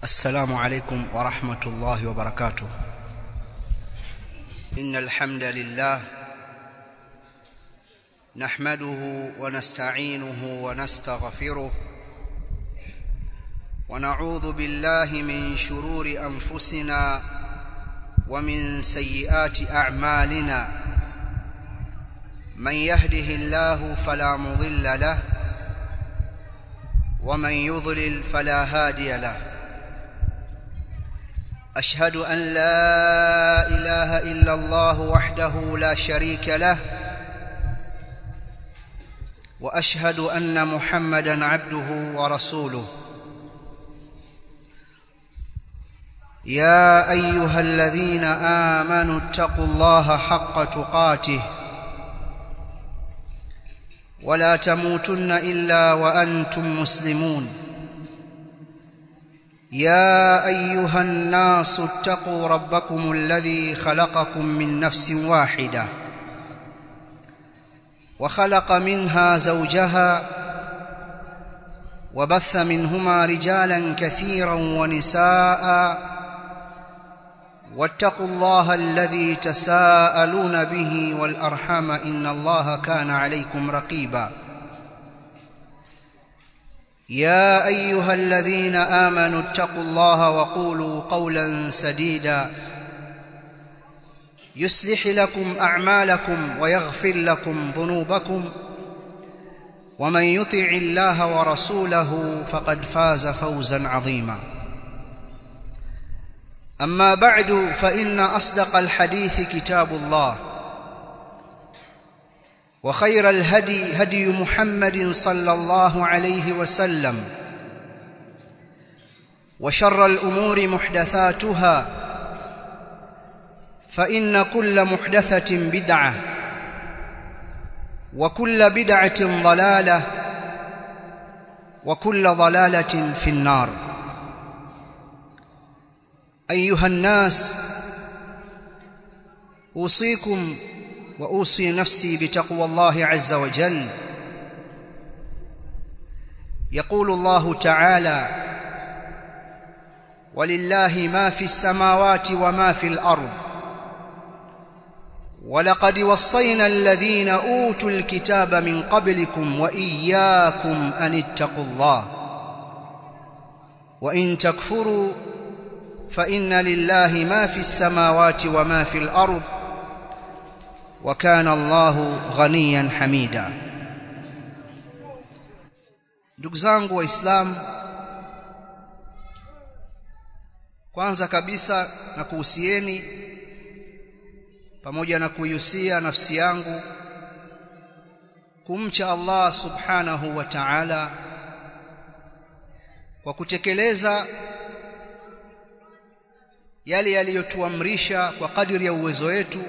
السلام عليكم ورحمة الله وبركاته. إن الحمد لله نحمده ونستعينه ونستغفره ونعوذ بالله من شرور أنفسنا ومن سيئات أعمالنا. من يهده الله فلا مضل له ومن يضلل فلا هادي له. أشهد أن لا إله إلا الله وحده لا شريك له وأشهد أن محمدًا عبده ورسوله. يا أيها الذين آمنوا اتقوا الله حق تقاته ولا تموتن إلا وأنتم مسلمون. يا أيها الناس اتقوا ربكم الذي خلقكم من نفس واحدة وخلق منها زوجها وبث منهما رجالا كثيرا ونساء واتقوا الله الذي تساءلون به والأرحام إن الله كان عليكم رقيبا. يا أيها الذين آمنوا اتقوا الله وقولوا قولا سديدا يصلح لكم أعمالكم ويغفر لكم ذنوبكم ومن يطع الله ورسوله فقد فاز فوزا عظيما. أما بعد فإن أصدق الحديث كتاب الله وخير الهدي هدي محمد صلى الله عليه وسلم وشر الأمور محدثاتها فإن كل محدثة بدعة وكل بدعة ضلالة وكل ضلالة في النار. أيها الناس، أوصيكم وأوصي نفسي بتقوى الله عز وجل. يقول الله تعالى: ولله ما في السماوات وما في الأرض ولقد وصينا الذين أوتوا الكتاب من قبلكم وإياكم أن اتقوا الله وإن تكفروا فإن لله ما في السماوات وما في الأرض وكان الله غنيا حميدا. Ndugu zangu Waislamu, kwanza kabisa na kuhusieni pamoja na kuihusia nafsi yangu kumcha Allah subhanahu wa ta'ala kwa kutekeleza yale yaliyotuamrisha kwa kadiri ya uwezo wetu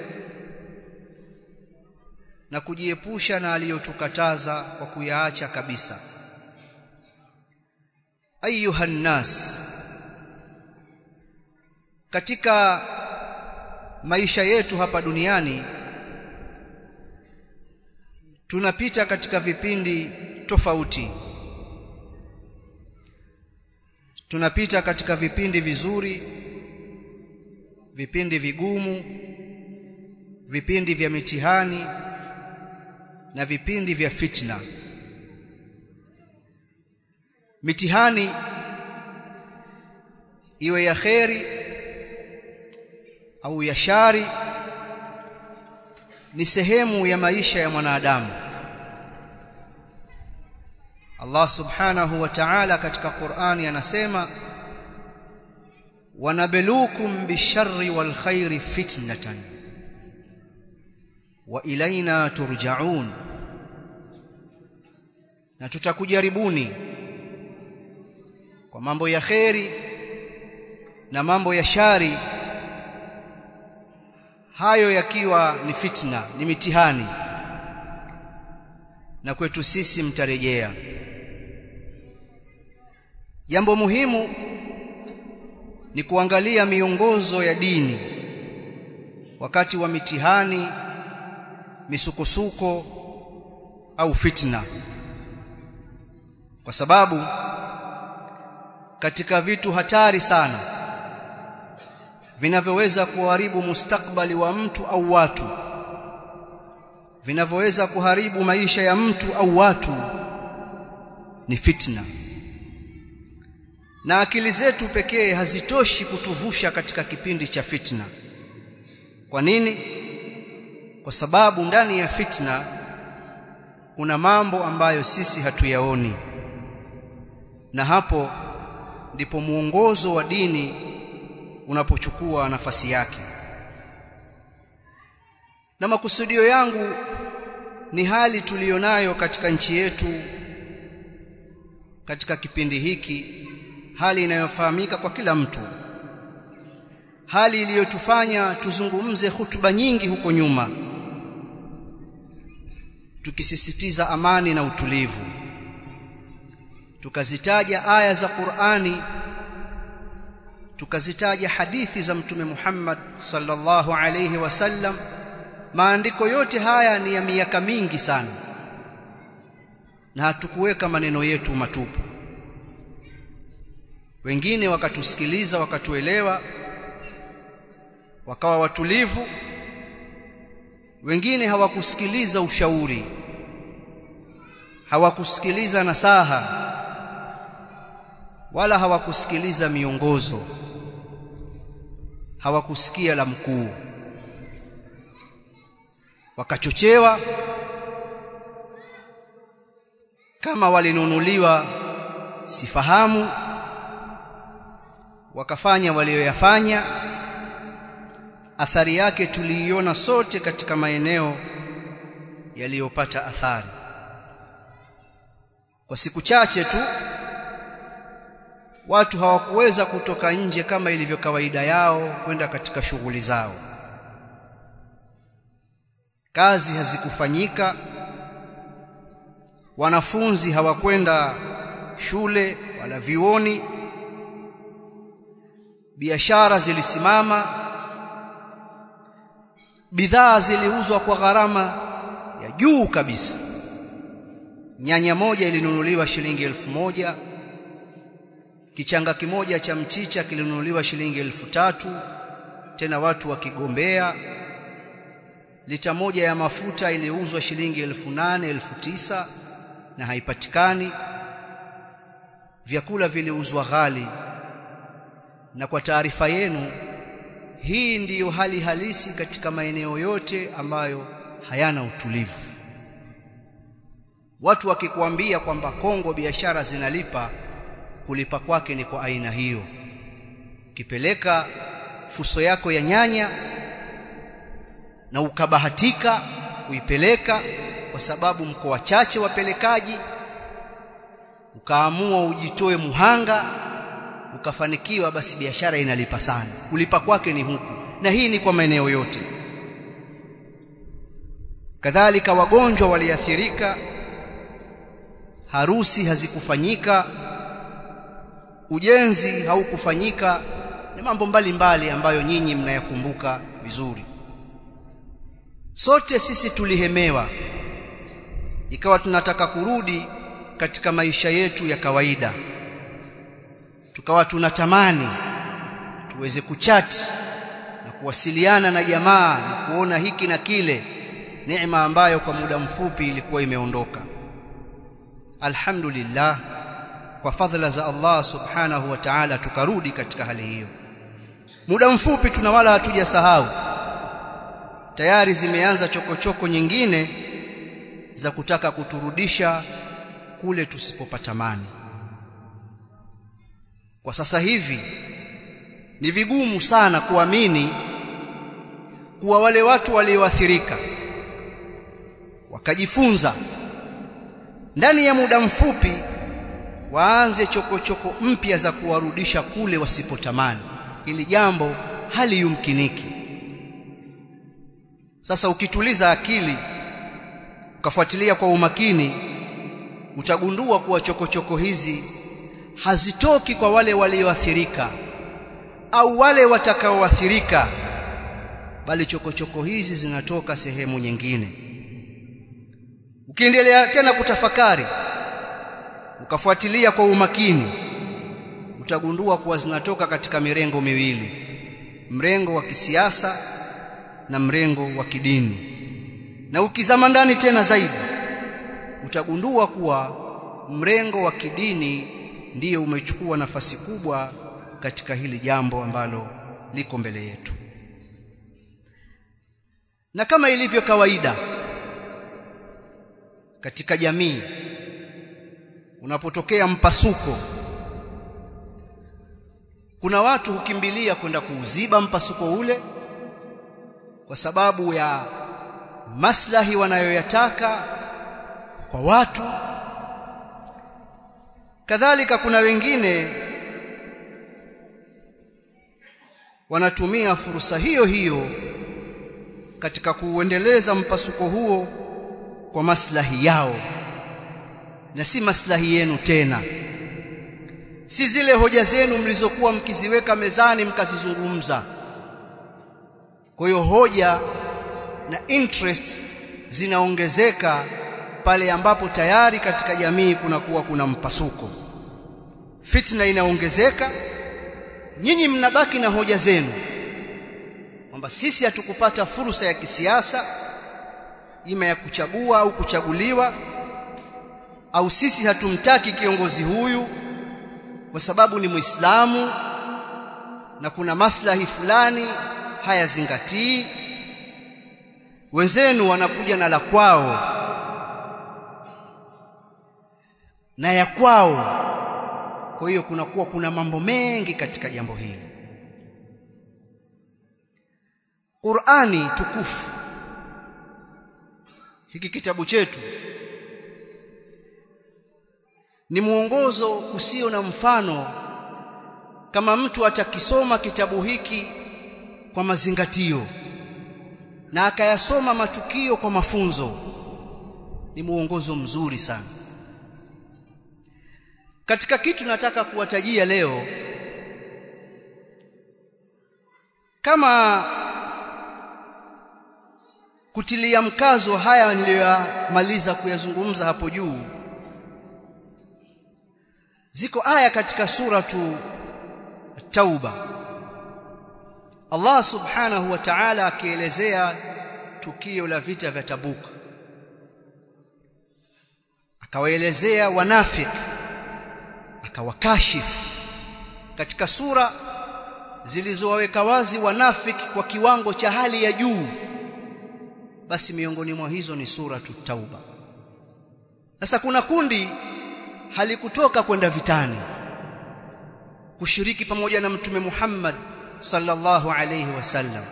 na kujiepusha na aliyotukataza kwa kuyaacha kabisa. Ayuha nnas, katika maisha yetu hapa duniani tunapita katika vipindi tofauti. Tunapita katika vipindi vizuri, vipindi vigumu, vipindi vya mitihani na vipindi vya fitna. Mitihani iwe ya kheri au ya shari ni sehemu ya maisha ya mwanadamu. Allah subhanahu wa ta'ala katika Qur'ani anasema: وَنَبْلُوكُمْ بِالشَّرِّ وَالْخَيْرِ فِتْنَةً وَإِلَيْنَا تُرْجَعُونَ. Na tutakujaribuni kwa mambo ya kheri na mambo ya shari, hayo yakiwa ni fitna, ni mitihani, na kwetu sisi mtarejea. Jambo muhimu ni kuangalia miongozo ya dini wakati wa mitihani, misukosuko au fitna, kwa sababu katika vitu hatari sana vinavyoweza kuharibu mustakbali wa mtu au watu, vinavyoweza kuharibu maisha ya mtu au watu, ni fitna. Na akili zetu pekee hazitoshi kutuvusha katika kipindi cha fitna. Kwa nini? Kwa sababu ndani ya fitna kuna mambo ambayo sisi hatuyaoni, na hapo ndipo muongozo wa dini unapochukua nafasi yake. Na makusudio yangu ni hali tulionayo katika nchi yetu katika kipindi hiki, hali inayofahamika kwa kila mtu, hali iliyotufanya tuzungumze hutuba nyingi huko nyuma tukisisitiza amani na utulivu, tukazitaja aya za Qur'ani, tukazitaja hadithi za Mtume Muhammad sallallahu alayhi wasallam. Maandiko yote haya ni ya miaka mingi sana, na hatukuweka maneno yetu matupu. Wengine wakatusikiliza, wakatuelewa, wakawa watulivu. Wengine hawakusikiliza ushauri, hawakusikiliza nasaha, wala hawakusikiliza miongozo, hawakusikia la mkuu, wakachochewa kama walinunuliwa sifahamu, wakafanya walioyafanya. Athari yake tuliiona sote katika maeneo yaliyopata athari. Kwa siku chache tu watu hawakuweza kutoka nje kama ilivyo kawaida yao kwenda katika shughuli zao. Kazi hazikufanyika, wanafunzi hawakwenda shule wala vioni, biashara zilisimama, bidhaa ziliuzwa kwa gharama ya juu kabisa. Nyanya moja ilinunuliwa shilingi 1000, kichanga kimoja cha mchicha kilinunuliwa shilingi 3000, tena watu wakigombea. Lita moja ya mafuta iliuzwa shilingi 8000, 9000 na haipatikani. Vyakula viliuzwa ghali. Na kwa taarifa yenu, hii ndiyo hali halisi katika maeneo yote ambayo hayana utulivu. Watu wakikuambia kwamba Kongo biashara zinalipa, kulipa kwake ni kwa aina hiyo. Kipeleka fuso yako ya nyanya na ukabahatika kuipeleka kwa sababu mko wachache wapelekaji, ukaamua ujitoe muhanga, ukafanikiwa, basi biashara inalipa sana. Kulipa kwake ni huku, na hii ni kwa maeneo yote. Kadhalika wagonjwa waliathirika, harusi hazikufanyika, ujenzi haukufanyika, ni mambo mbalimbali ambayo nyinyi mnayakumbuka vizuri. Sote sisi tulihemewa, ikawa tunataka kurudi katika maisha yetu ya kawaida. Tukawa tunatamani tuweze kuchati na kuwasiliana na jamaa na kuona hiki na kile, neema ambayo kwa muda mfupi ilikuwa imeondoka. Alhamdulillah, kwa fadhila za Allah subhanahu wa ta'ala tukarudi katika hali hiyo. Muda mfupi tuna wala hatujasahau, tayari zimeanza chokochoko nyingine za kutaka kuturudisha kule tusipopatamani. Kwa sasa hivi ni vigumu sana kuamini kuwa wale watu walioathirika wakajifunza ndani ya muda mfupi waanze chokochoko mpya za kuwarudisha kule wasipotamani. Ili jambo haliyumkiniki. Sasa ukituliza akili ukafuatilia kwa umakini, utagundua kuwa chokochoko hizi hazitoki kwa wale walioathirika au wale watakaoathirika, bali chokochoko hizi zinatoka sehemu nyingine. Ukiendelea tena kutafakari, ukafuatilia kwa umakini, utagundua kuwa zinatoka katika mirengo miwili, mrengo wa kisiasa na mrengo wa kidini. Na ukizama ndani tena zaidi utagundua kuwa mrengo wa kidini ndiyo umechukua nafasi kubwa katika hili jambo ambalo liko mbele yetu. Na kama ilivyo kawaida katika jamii, unapotokea mpasuko, kuna watu hukimbilia kwenda kuuziba mpasuko ule kwa sababu ya maslahi wanayoyataka kwa watu. Kadhalika kuna wengine wanatumia fursa hiyo hiyo katika kuendeleza mpasuko huo kwa maslahi yao na si maslahi yenu tena, si zile hoja zenu mlizokuwa mkiziweka mezani mkazizungumza. Kwa hiyo hoja na interest zinaongezeka pale ambapo tayari katika jamii kuna mpasuko, fitna inaongezeka. Nyinyi mnabaki na hoja zenu kwamba sisi hatukupata fursa ya kisiasa, ima ya kuchagua au kuchaguliwa, au sisi hatumtaki kiongozi huyu kwa sababu ni Muislamu na kuna maslahi fulani hayazingatii. Wenzenu wanakuja na la kwao na ya kwao. Kwa hiyo kuna mambo mengi katika jambo hili. Qur'ani tukufu, hiki kitabu chetu, ni mwongozo usio na mfano. Kama mtu atakisoma kitabu hiki kwa mazingatio na akayasoma matukio kwa mafunzo, ni mwongozo mzuri sana. Katika kitu nataka kuwatajia leo, kama kutilia mkazo haya niliyomaliza kuyazungumza hapo juu, ziko aya katika suratu Tauba, Allah subhanahu wa ta'ala akielezea tukio la vita vya Tabuk, akawaelezea wanafiki, akawakashifu katika sura zilizowaweka wazi wanafiki kwa kiwango cha hali ya juu. Basi miongoni mwa hizo ni suratu Tauba. Sasa kuna kundi halikutoka kwenda vitani kushiriki pamoja na Mtume Muhammad sallallahu alayhi wasallam.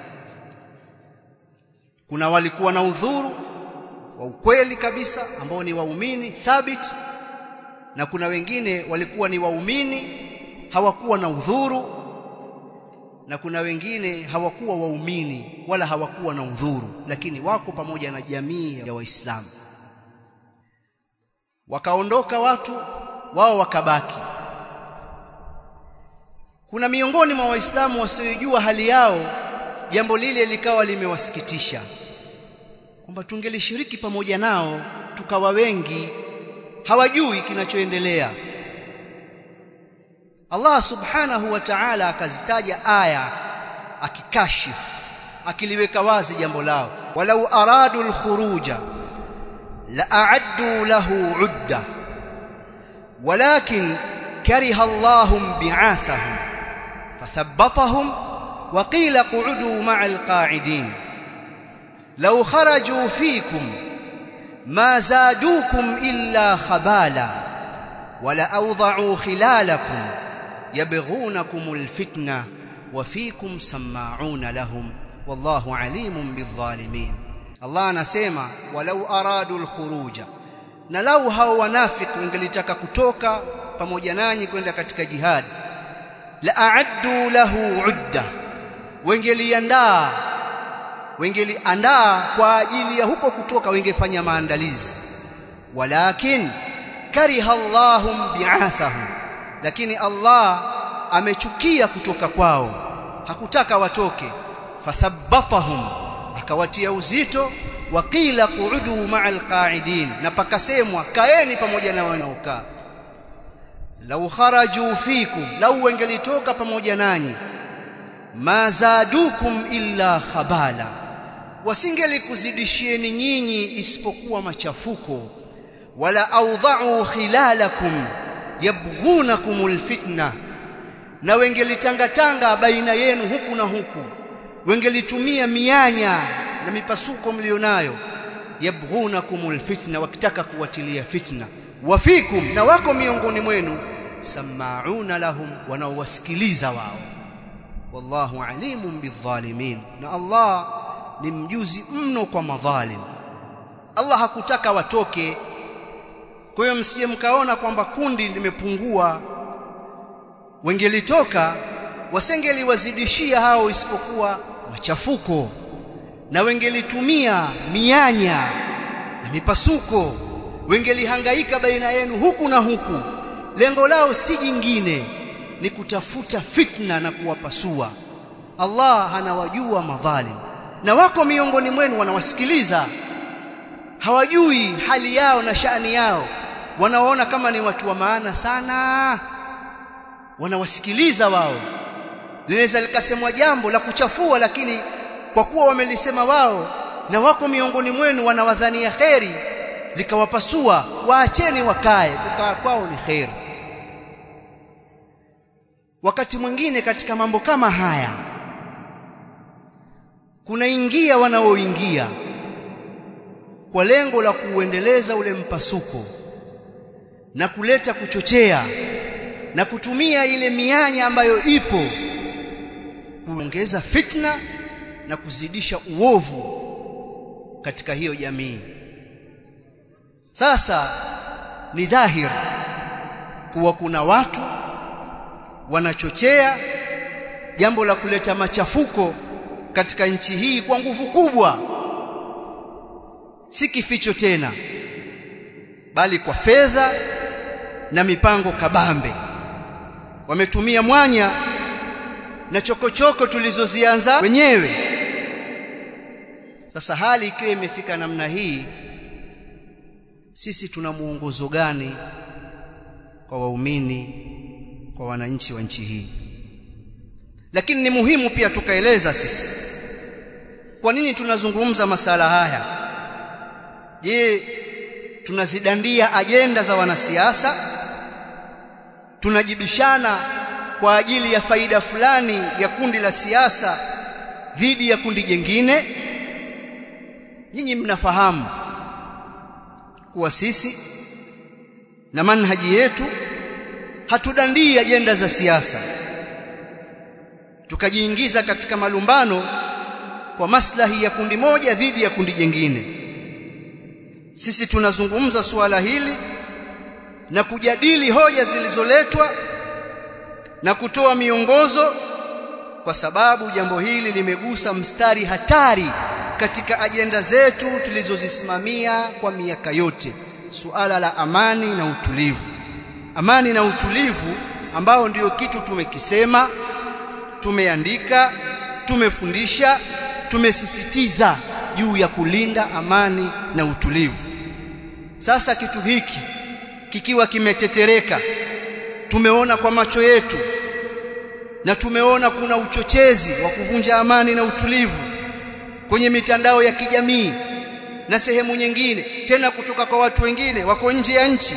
Kuna walikuwa na udhuru wa ukweli kabisa ambao ni waumini thabit, na kuna wengine walikuwa ni waumini hawakuwa na udhuru, na kuna wengine hawakuwa waumini wala hawakuwa na udhuru, lakini wako pamoja na jamii ya Waislamu. Wakaondoka watu wao, wakabaki. Kuna miongoni mwa Waislamu wasiojua hali yao, jambo lile likawa limewasikitisha, kwamba tungelishiriki pamoja nao tukawa wengi. Hawajui kinachoendelea. Allah subhanahu wa ta'ala akazitaja aya akikashifu, akiliweka wazi jambo lao. Walau aradu al-khuruja la a'addu lahu 'udda walakin kariha Allahum bi'athahum fathabbatahum wa qila qu'udu ma'al qa'idin law kharaju fikum ma zadukum illa khabala wala awda'u khilalakum yabghunakumul fitna wa fikum sama'una lahum wallahu alimun bidh-dhalimin. Allah anasema walau aradu al-khuruja, na lau hao wanafiki wangelitaka kutoka pamoja nanyi kwenda katika jihad, la a'addu lahu 'udda, wengeliandaa kwa ajili ya huko kutoka, wengefanya maandalizi. Walakin kariha Allahum bi'athahum, lakini Allah amechukia kutoka kwao, hakutaka watoke. Fathabbatahum, akawatia uzito. Waqila qu'udu ma'al qa'idin, na pakasemwa kaeni pamoja na wanaokaa. lau kharaju fikum, lau wangelitoka pamoja nanyi, ma zadukum illa khabala, wasingelikuzidishieni nyinyi isipokuwa machafuko, wala awda'u khilalakum yabghunakumul fitna, na wengelitangatanga baina yenu huku na huku, wengelitumia mianya na mipasuko mlionayo, yabghunakumul fitna, wakitaka kuwatilia fitna, wafikum, na wako miongoni mwenu, sama'una lahum, wanaowasikiliza wao, wallahu alimun bidhalimin, na Allah ni mjuzi mno kwa madhalim. Allah hakutaka watoke. Kwa hiyo msije mkaona kwamba kundi limepungua. Wengelitoka wasengeliwazidishia hao isipokuwa machafuko, na wengelitumia mianya na mipasuko, wengelihangaika baina yenu huku na huku. Lengo lao si jingine, ni kutafuta fitna na kuwapasua. Allah anawajua madhalim, na wako miongoni mwenu wanawasikiliza. Hawajui hali yao na shani yao, wanaona kama ni watu wa maana sana, wanawasikiliza wao. Linaweza likasemwa jambo la kuchafua, lakini kwa kuwa wamelisema wao na wako miongoni mwenu wanawadhania kheri, likawapasua. Waacheni wakae, kukaa kwao ni kheri. Wakati mwingine katika mambo kama haya kunaingia wanaoingia kwa lengo la kuendeleza ule mpasuko na kuleta kuchochea na kutumia ile mianya ambayo ipo kuongeza fitna na kuzidisha uovu katika hiyo jamii. Sasa ni dhahiri kuwa kuna watu wanachochea jambo la kuleta machafuko katika nchi hii kwa nguvu kubwa, si kificho tena, bali kwa fedha na mipango kabambe. Wametumia mwanya na chokochoko tulizozianza wenyewe. Sasa hali ikiwa imefika namna hii, sisi tuna muongozo gani kwa waumini, kwa wananchi wa nchi hii? Lakini ni muhimu pia tukaeleza sisi kwa nini tunazungumza masala haya. Je, tunazidandia ajenda za wanasiasa? Tunajibishana kwa ajili ya faida fulani ya kundi la siasa dhidi ya kundi jingine? Nyinyi mnafahamu kuwa sisi na manhaji yetu hatudandii ajenda za siasa tukajiingiza katika malumbano kwa maslahi ya kundi moja dhidi ya kundi jingine. Sisi tunazungumza suala hili na kujadili hoja zilizoletwa na kutoa miongozo, kwa sababu jambo hili limegusa mstari hatari katika ajenda zetu tulizozisimamia kwa miaka yote, suala la amani na utulivu. Amani na utulivu ambao ndio kitu tumekisema, tumeandika, tumefundisha, tumesisitiza juu ya kulinda amani na utulivu. Sasa kitu hiki kikiwa kimetetereka, tumeona kwa macho yetu na tumeona kuna uchochezi wa kuvunja amani na utulivu kwenye mitandao ya kijamii na sehemu nyingine, tena kutoka kwa watu wengine wako nje ya nchi.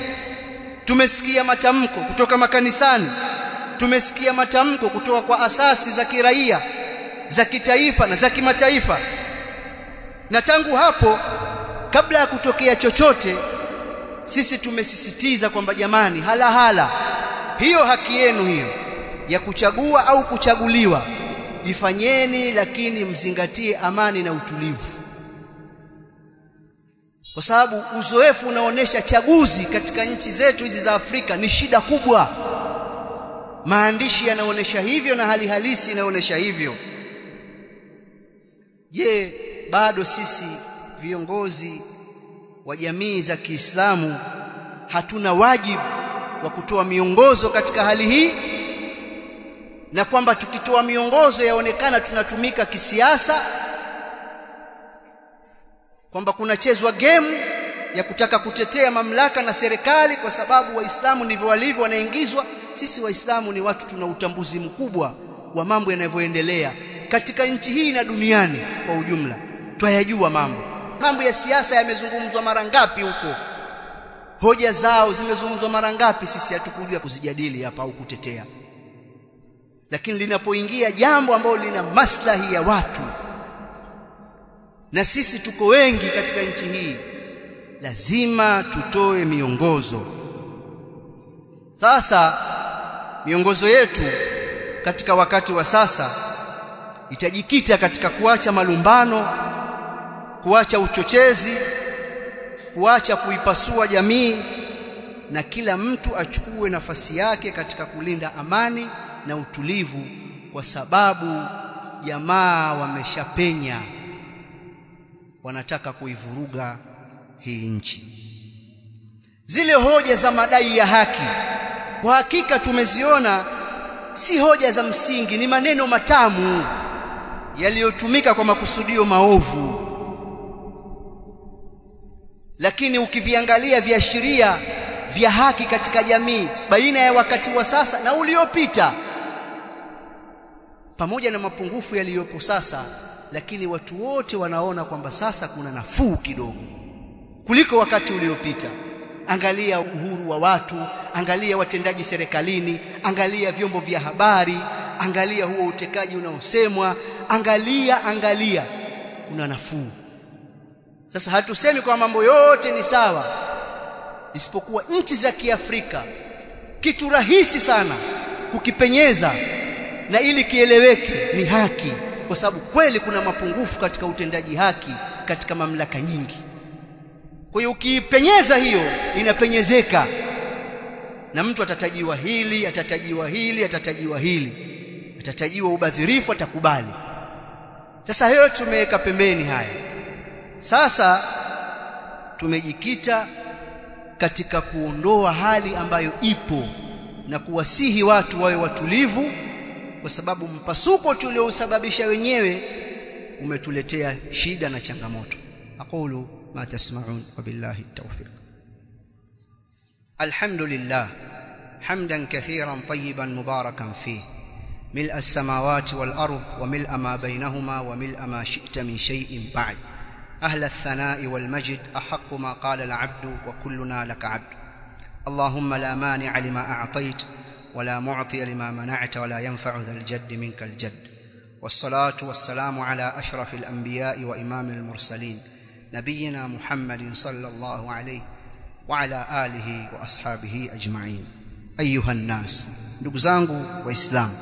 Tumesikia matamko kutoka makanisani, tumesikia matamko kutoka kwa asasi za kiraia, za kitaifa na za kimataifa. Na tangu hapo, kabla ya kutokea chochote, sisi tumesisitiza kwamba jamani, hala hiyo haki yenu hiyo ya kuchagua au kuchaguliwa ifanyeni, lakini mzingatie amani na utulivu. Kwa sababu uzoefu unaonesha chaguzi katika nchi zetu hizi za Afrika ni shida kubwa. Maandishi yanaonesha hivyo na hali halisi inaonesha hivyo. Je, bado sisi viongozi wa jamii za Kiislamu hatuna wajibu wa kutoa miongozo katika hali hii? Na kwamba tukitoa miongozo yaonekana tunatumika kisiasa, kwamba kunachezwa game ya kutaka kutetea mamlaka na serikali, kwa sababu waislamu ndivyo walivyo, wanaingizwa. Sisi waislamu ni watu tuna utambuzi mkubwa wa mambo yanavyoendelea katika nchi hii na duniani kwa ujumla. Twayajua mambo ya siasa yamezungumzwa mara ngapi huko, hoja zao zimezungumzwa mara ngapi, sisi hatukujua kuzijadili hapa au kutetea. Lakini linapoingia jambo ambalo lina maslahi ya watu, na sisi tuko wengi katika nchi hii, lazima tutoe miongozo. Sasa miongozo yetu katika wakati wa sasa itajikita katika kuacha malumbano, kuacha uchochezi, kuacha kuipasua jamii, na kila mtu achukue nafasi yake katika kulinda amani na utulivu, kwa sababu jamaa wameshapenya, wanataka kuivuruga hii nchi. Zile hoja za madai ya haki, kwa hakika tumeziona si hoja za msingi, ni maneno matamu yaliyotumika kwa makusudio maovu. Lakini ukiviangalia viashiria vya haki katika jamii baina ya wakati wa sasa na uliopita, pamoja na mapungufu yaliyopo sasa, lakini watu wote wanaona kwamba sasa kuna nafuu kidogo kuliko wakati uliopita. Angalia uhuru wa watu, angalia watendaji serikalini, angalia vyombo vya habari, angalia huo utekaji unaosemwa, angalia kuna nafuu. Sasa hatusemi kwa mambo yote ni sawa, isipokuwa nchi za Kiafrika kitu rahisi sana kukipenyeza na ili kieleweke ni haki, kwa sababu kweli kuna mapungufu katika utendaji haki katika mamlaka nyingi. Kwa hiyo ukipenyeza hiyo inapenyezeka, na mtu atatajiwa hili, atatajiwa hili, atatajiwa hili, atatajiwa ubadhirifu, atakubali. Sasa hiyo tumeweka pembeni haya. Sasa tumejikita katika kuondoa hali ambayo ipo na kuwasihi watu wawe watulivu, kwa sababu mpasuko tuliousababisha wenyewe umetuletea shida na changamoto. Aqulu ma tasma'un wa billahi tawfiq. Alhamdulillah hamdan kathiran tayyiban mubarakan fihi ملء السماوات والأرض وملء ما بينهما وملء ما شئت من شيء بعد. أهل الثناء والمجد أحق ما قال العبد وكلنا لك عبد. اللهم لا مانع لما أعطيت ولا معطي لما منعت ولا ينفع ذا الجد منك الجد. والصلاة والسلام على أشرف الأنبياء وإمام المرسلين نبينا محمد صلى الله عليه وعلى آله وأصحابه أجمعين. أيها الناس, ndugu zangu waislamu,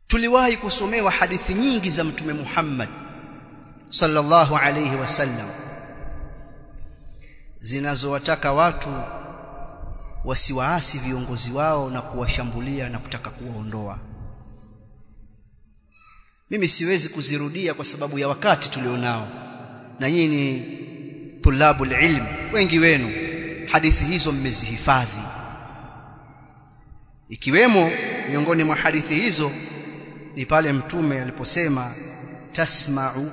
tuliwahi kusomewa hadithi nyingi za Mtume Muhammad sallallahu alayhi wasallam zinazowataka watu wasiwaasi viongozi wao na kuwashambulia na kutaka kuwaondoa. Mimi siwezi kuzirudia kwa sababu ya wakati tulionao, na nyinyi tulabul ilm wengi wenu hadithi hizo mmezihifadhi. Ikiwemo miongoni mwa hadithi hizo ni pale Mtume aliposema tasma'u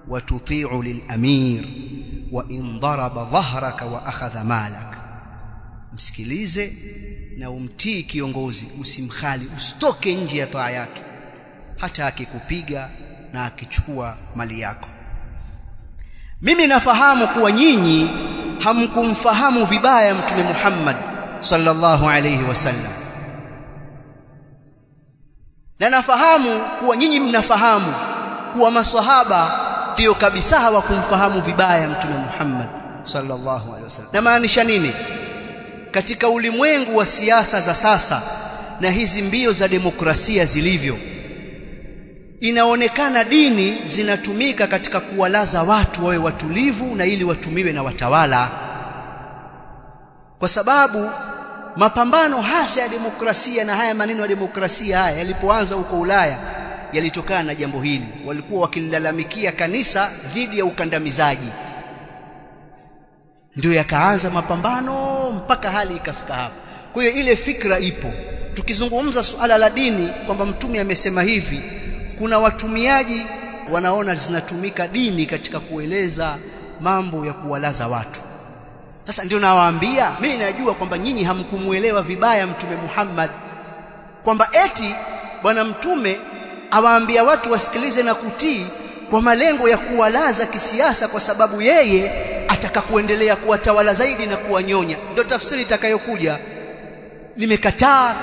wa tuti'u lil amir wa in daraba dhahraka wa akhadha malak, msikilize na umtii kiongozi, usimkhali, usitoke nje ya taa yake hata akikupiga na akichukua mali yako. Mimi nafahamu kuwa nyinyi hamkumfahamu vibaya Mtume Muhammad sallallahu alayhi wasallam, na nafahamu kuwa nyinyi mnafahamu kuwa maswahaba ndio kabisa hawakumfahamu vibaya Mtume Muhammad sallallahu alaihi wasallam. Na maanisha nini? Katika ulimwengu wa siasa za sasa na hizi mbio za demokrasia zilivyo, inaonekana dini zinatumika katika kuwalaza watu wawe watulivu na ili watumiwe na watawala, kwa sababu mapambano hasa ya demokrasia na haya maneno ya demokrasia haya yalipoanza huko Ulaya yalitokana na jambo hili. Walikuwa wakilalamikia kanisa dhidi ya ukandamizaji, ndio yakaanza mapambano mpaka hali ikafika hapa. Kwa hiyo ile fikra ipo. Tukizungumza suala la dini kwamba Mtume amesema hivi, kuna watumiaji wanaona zinatumika dini katika kueleza mambo ya kuwalaza watu. Sasa ndio nawaambia, mimi najua kwamba nyinyi hamkumuelewa vibaya Mtume Muhammad, kwamba eti bwana mtume awaambia watu wasikilize na kutii kwa malengo ya kuwalaza kisiasa, kwa sababu yeye ataka kuendelea kuwatawala zaidi na kuwanyonya. Ndio tafsiri itakayokuja. Nimekataa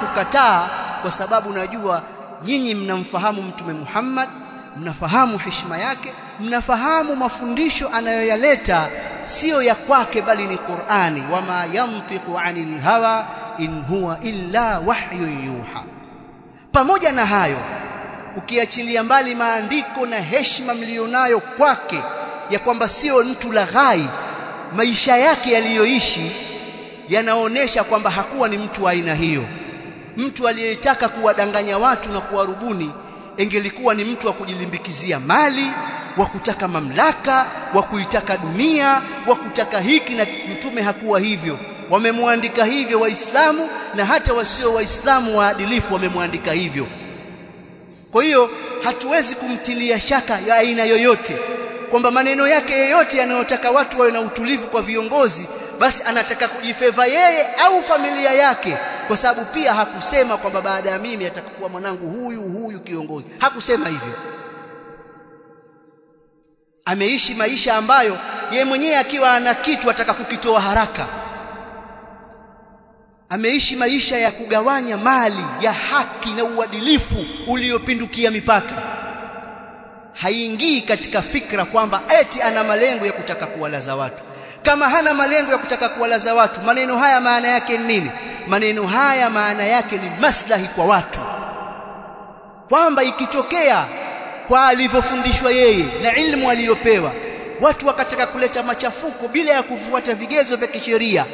kwa sababu najua nyinyi mnamfahamu Mtume Muhammad, mnafahamu heshima yake, mnafahamu mafundisho anayoyaleta sio ya kwake bali ni Qur'ani, wama yantiqu anil hawa in huwa illa wahyun yuha. Pamoja na hayo, ukiachilia mbali maandiko na heshima mlionayo kwake ya kwamba sio mtu laghai, maisha yake yaliyoishi yanaonesha kwamba hakuwa ni mtu wa aina hiyo. Mtu aliyetaka kuwadanganya watu na kuwarubuni engelikuwa ni mtu wa kujilimbikizia mali, wa kutaka mamlaka, wa kuitaka dunia, wa kutaka hiki, na mtume hakuwa hivyo. Wamemwandika hivyo Waislamu, na hata wasio Waislamu waadilifu wamemwandika hivyo. Kwa hiyo hatuwezi kumtilia shaka ya aina yoyote kwamba maneno yake yoyote yanayotaka watu wawe na utulivu kwa viongozi, basi anataka kujifeva yeye au familia yake, kwa sababu pia hakusema kwamba baada ya mimi atakuwa mwanangu huyu kiongozi. Hakusema hivyo. Ameishi maisha ambayo yeye mwenyewe akiwa ana kitu ataka kukitoa haraka. Ameishi maisha ya kugawanya mali ya haki na uadilifu uliopindukia mipaka. Haingii katika fikra kwamba eti ana malengo ya kutaka kuwalaza watu. Kama hana malengo ya kutaka kuwalaza watu, maneno haya maana yake ni nini? Maneno haya maana yake ni maslahi kwa watu, kwamba ikitokea kwa alivyofundishwa yeye na ilmu aliyopewa, watu wakataka kuleta machafuko bila ya kufuata vigezo vya kisheria,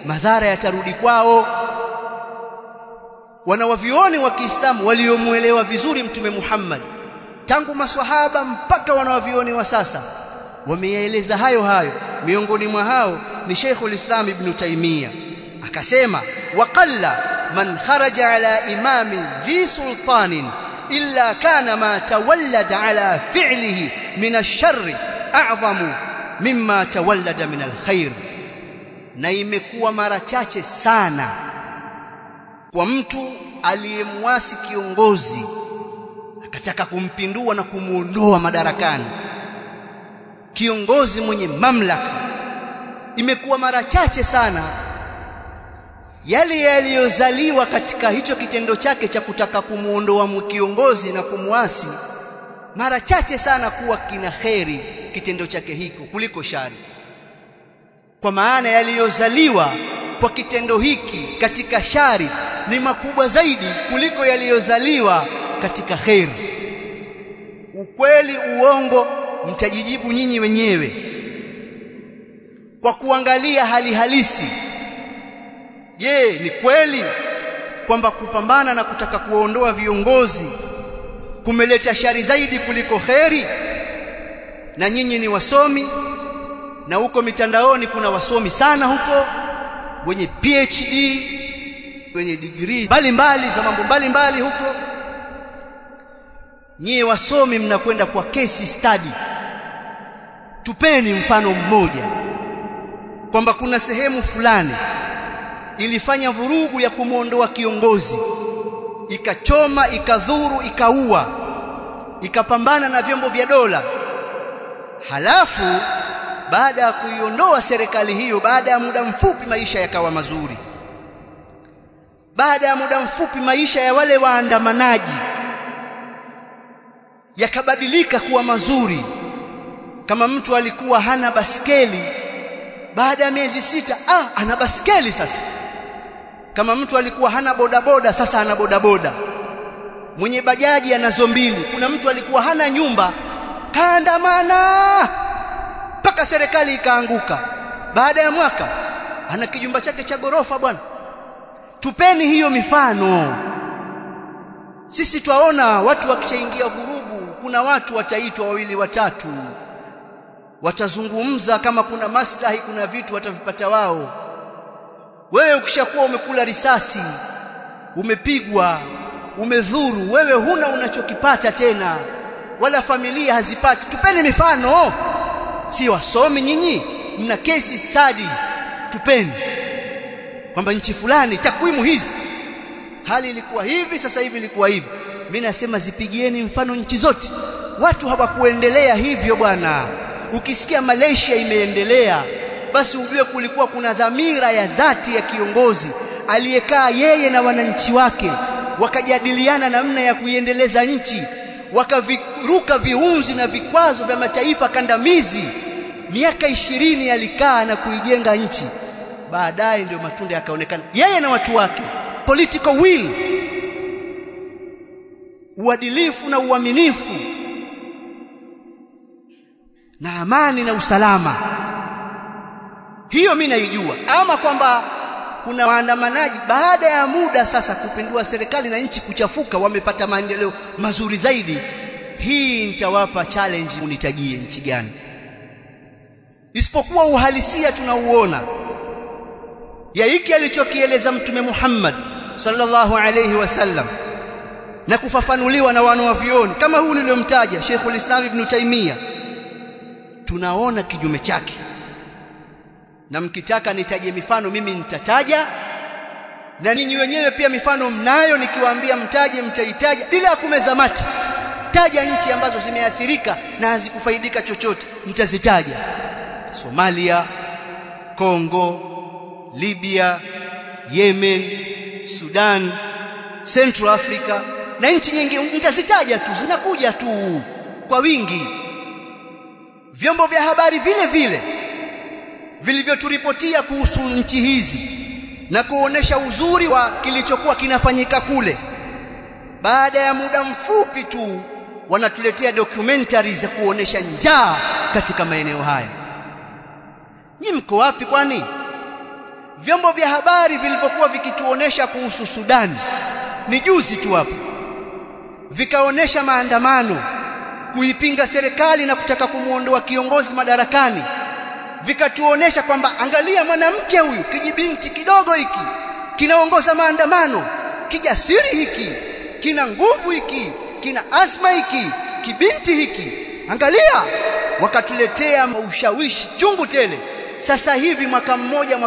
madhara yatarudi kwao. Wanawavioni wa Kiislamu waliomuelewa vizuri Mtume Muhammad, tangu maswahaba mpaka wanawavioni wa sasa, wameyaeleza hayo. Miongoni mwa hao ni Sheikhul Islam Ibn Taymiyyah, akasema waqalla man kharaja ala imamin dhi sultanin illa kana ma tawallada ala fi'lihi min ash-sharri a'zamu mimma tawallada min al-khair. Na imekuwa mara chache sana kwa mtu aliyemwasi kiongozi akataka kumpindua na kumuondoa madarakani, kiongozi mwenye mamlaka, imekuwa mara chache sana yale yaliyozaliwa katika hicho kitendo chake cha kutaka kumuondoa kiongozi na kumwasi, mara chache sana kuwa kina kheri kitendo chake hiko kuliko shari. Kwa maana yaliyozaliwa kwa kitendo hiki katika shari ni makubwa zaidi kuliko yaliyozaliwa katika kheri. Ukweli uongo mtajijibu nyinyi wenyewe kwa kuangalia hali halisi. Je, ni kweli kwamba kupambana na kutaka kuondoa viongozi kumeleta shari zaidi kuliko kheri? Na nyinyi ni wasomi, na huko mitandaoni kuna wasomi sana huko wenye PhD, wenye degree mbalimbali za mambo mbalimbali huko. Nyie wasomi mnakwenda kwa case study. Tupeni mfano mmoja kwamba kuna sehemu fulani ilifanya vurugu ya kumuondoa kiongozi, ikachoma, ikadhuru, ikaua, ikapambana na vyombo vya dola. Halafu baada ya kuiondoa serikali hiyo, baada ya muda mfupi maisha yakawa mazuri. Baada ya muda mfupi maisha ya wale waandamanaji yakabadilika kuwa mazuri. Kama mtu alikuwa hana baskeli, baada ya miezi 6 ana baskeli sasa. Kama mtu alikuwa hana bodaboda, sasa ana bodaboda. Mwenye bajaji anazo 2. Kuna mtu alikuwa hana nyumba, kaandamana mpaka serikali ikaanguka. Baada ya mwaka ana kijumba chake cha gorofa bwana. Tupeni hiyo mifano. Sisi twaona watu wakishaingia vurugu, kuna watu wataitwa 2 watatu, watazungumza, kama kuna maslahi, kuna vitu watavipata wao. Wewe ukishakuwa umekula risasi, umepigwa, umedhuru, wewe huna unachokipata tena. wala familia hazipati. Tupeni mifano, si wasomi nyinyi, mna case studies, tupeni kwamba nchi fulani takwimu hizi hali ilikuwa hivi, sasa hivi ilikuwa hivi. Mimi nasema zipigieni mfano nchi zote. Watu hawakuendelea hivyo bwana. Ukisikia Malaysia imeendelea, basi ujue kulikuwa kuna dhamira ya dhati ya kiongozi aliyekaa yeye na wananchi wake, wakajadiliana namna ya kuiendeleza nchi, wakaviruka viunzi na vikwazo vya mataifa kandamizi. Miaka 20 alikaa na kuijenga nchi. Baadaye ndio matunda yakaonekana, yeye na watu wake. Political will, uadilifu na uaminifu na amani na usalama. Hiyo mimi naijua. Ama kwamba kuna waandamanaji baada ya muda sasa kupindua serikali na nchi kuchafuka, wamepata maendeleo mazuri zaidi, hii nitawapa challenge, unitajie nchi gani. Isipokuwa uhalisia tunauona ya hiki alichokieleza Mtume Muhammad sallallahu alayhi wasallam na kufafanuliwa na wanawavioni kama huu niliyomtaja Sheikhul Islam Ibn Taymiyyah, tunaona kinyume chake. Na mkitaka nitaje mifano mimi nitataja, na ninyi wenyewe pia mifano mnayo, nikiwaambia mtaje mtaitaja bila kumeza mate. Taja nchi ambazo zimeathirika na hazikufaidika chochote, mtazitaja: Somalia, Kongo, Libya, Yemen, Sudan, Central Africa na nchi nyingine nitazitaja tu, zinakuja tu kwa wingi. Vyombo vya habari vile vile vilivyoturipotia kuhusu nchi hizi na kuonesha uzuri wa kilichokuwa kinafanyika kule, baada ya muda mfupi tu wanatuletea documentaries za kuonesha njaa katika maeneo haya. Ni mko wapi kwani? Vyombo vya habari vilivyokuwa vikituonesha kuhusu Sudan ni juzi tu hapo, vikaonesha maandamano kuipinga serikali na kutaka kumuondoa kiongozi madarakani, vikatuonesha kwamba angalia mwanamke huyu, kijibinti kidogo hiki kinaongoza maandamano, kijasiri hiki, kina nguvu hiki, kina azma hiki, kibinti hiki, angalia. Wakatuletea ushawishi chungu tele. Sasa hivi mwaka mmoja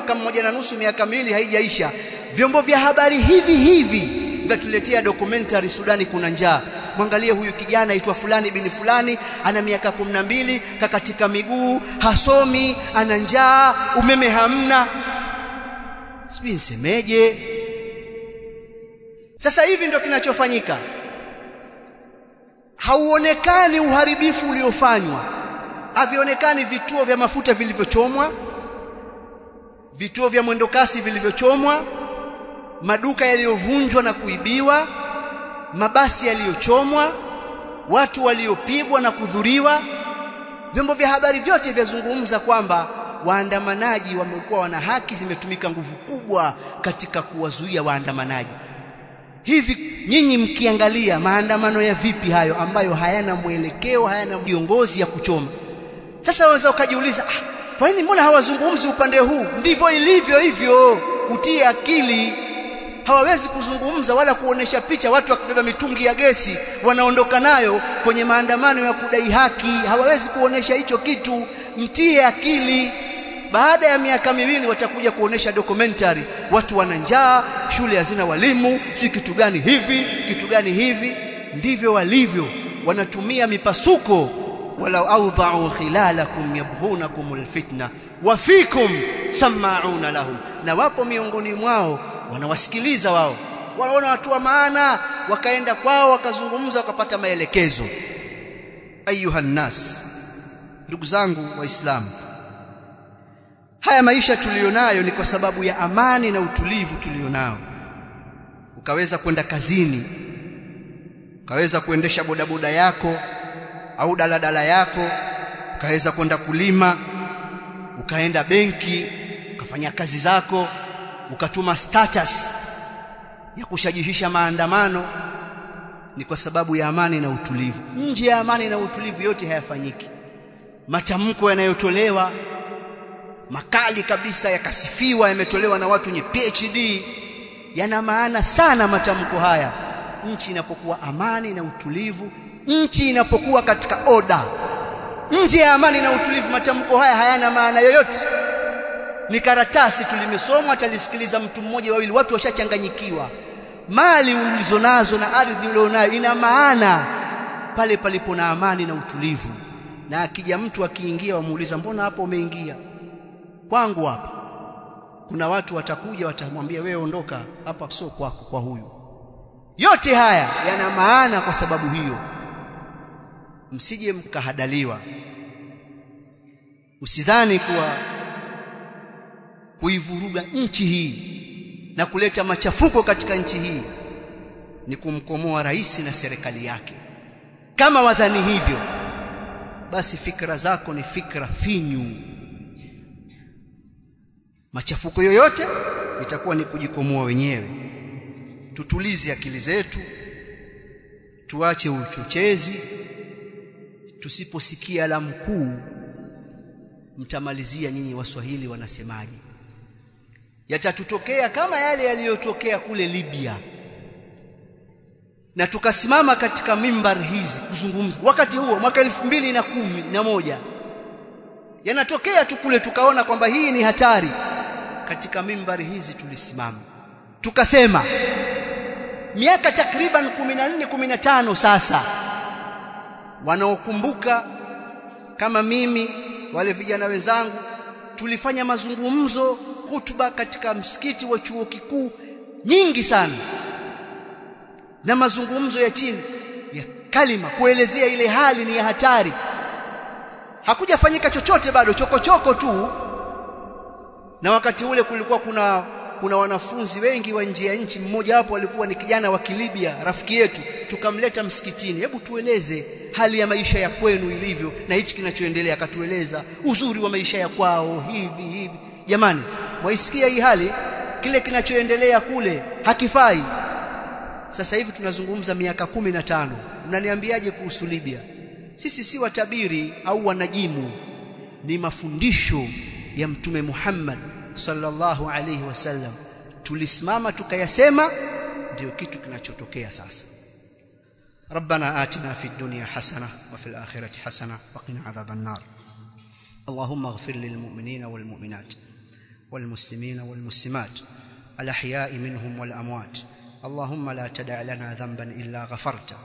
na nusu, miaka miwili haijaisha, vyombo vya habari hivi vyatuletea documentary, Sudani kuna njaa. Mwangalie huyu kijana aitwa fulani bin fulani, ana miaka 12, kakatika miguu, hasomi, ana njaa, umeme hamna. Sijui nisemeje. Sasa hivi ndio kinachofanyika. Hauonekani uharibifu uliofanywa, havionekani vituo vya mafuta vilivyochomwa, vituo vya mwendokasi vilivyochomwa, maduka yaliyovunjwa na kuibiwa, mabasi yaliyochomwa, watu waliopigwa na kudhuriwa. Vyombo vya habari vyote vyazungumza kwamba waandamanaji wamekuwa wana haki, zimetumika nguvu kubwa katika kuwazuia waandamanaji. Hivi nyinyi mkiangalia maandamano ya vipi hayo ambayo hayana mwelekeo, hayana viongozi ya kuchoma? Sasa waweza ukajiuliza, kwa nini mbona hawazungumzi upande huu? Ndivyo ilivyo hivyo, utie akili. Hawawezi kuzungumza wala kuonesha picha watu wakibeba mitungi ya gesi wanaondoka nayo kwenye maandamano ya kudai haki. Hawawezi kuonesha hicho kitu, mtie akili. Baada ya miaka miwili watakuja kuonesha documentary, watu wana njaa, shule hazina walimu, si kitu gani hivi, kitu gani hivi. Ndivyo walivyo, wanatumia mipasuko. Walau awda'u khilalakum yabghunakumul fitna wa fikum sama'una lahum, na wapo miongoni mwao wanawasikiliza wao, waona watu wa maana, wakaenda kwao wakazungumza, wakapata maelekezo. Ayuha nas, ndugu zangu waislamu, haya maisha tulionayo ni kwa sababu ya amani na utulivu tulionao. Ukaweza kwenda kazini, ukaweza kuendesha bodaboda yako au daladala yako, ukaweza kwenda kulima, ukaenda benki, ukafanya kazi zako, ukatuma status ya kushajihisha maandamano, ni kwa sababu ya amani na utulivu. Nje ya amani na utulivu yote hayafanyiki. Matamko yanayotolewa makali kabisa, yakasifiwa, yametolewa na watu wenye PhD, yana maana sana matamko haya. Nchi inapokuwa amani na utulivu nchi inapokuwa katika oda. Nje ya amani na utulivu, matamko haya hayana maana yoyote. Ni karatasi tulimesomwa, atalisikiliza mtu mmoja wawili, watu washachanganyikiwa. Mali ulizonazo na ardhi ulionayo ina maana pale palipo na amani na utulivu. Na akija mtu akiingia, wamuuliza mbona hapo umeingia? Kwangu hapa. Kuna watu watakuja watamwambia wewe ondoka hapa, sio kwako, kwa huyu. Yote haya yana maana kwa sababu hiyo. Msije mkahadaliwa. Usidhani kuwa kuivuruga nchi hii na kuleta machafuko katika nchi hii ni kumkomoa rais na serikali yake. Kama wadhani hivyo, basi fikra zako ni fikra finyu. Machafuko yoyote itakuwa ni kujikomoa wenyewe. Tutulize akili zetu, tuache uchochezi. Tusiposikia la mkuu, mtamalizia nyinyi Waswahili wanasemaje? Yatatutokea kama yale yaliyotokea kule Libya. Na tukasimama katika mimbar hizi kuzungumza wakati huo mwaka 2011. Yanatokea tu kule, tukaona kwamba hii ni hatari. Katika mimbari hizi tulisimama tukasema, miaka takriban 14-15 sasa, wanaokumbuka kama mimi, wale vijana wenzangu, tulifanya mazungumzo, hutuba katika msikiti wa chuo kikuu nyingi sana, na mazungumzo ya chini ya kalima kuelezea ile hali ni ya hatari. Hakujafanyika chochote bado, chokochoko tu. Na wakati ule kulikuwa kuna wanafunzi wengi wa nje ya nchi. Mmoja wapo alikuwa ni kijana wa Kilibia, rafiki yetu. Tukamleta msikitini, hebu tueleze hali ya maisha ya kwenu ilivyo na hichi kinachoendelea. Akatueleza uzuri wa maisha ya kwao hivi. Jamani, mwaisikia hii hali? Kile kinachoendelea kule hakifai. Sasa hivi tunazungumza miaka 15. Mnaniambiaje kuhusu Libya? Sisi si watabiri au wanajimu, ni mafundisho ya Mtume Muhammad sallallahu alayhi wasallam. Tulisimama tukayasema, ndio kitu kinachotokea sasa. ربنا آتنا في الدنيا حسنة وفي الآخرة حسنة وقنا عذاب النار. اللهم اغفر للمؤمنين والمؤمنات والمسلمين والمسلمات الأحياء منهم والأموات. اللهم لا تدع لنا ذنبا إلا غفرته،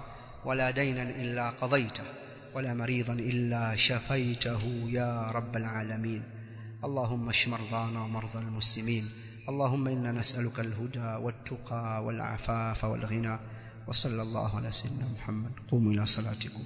ولا دينا إلا قضيته، ولا مريضا إلا شفيته يا رب العالمين. اللهم اشف مرضانا ومرضى المسلمين. اللهم إنا نسألك الهدى والتقى والعفاف والغنى. وصلى الله على سيدنا محمد. قوموا إلى صلاتكم.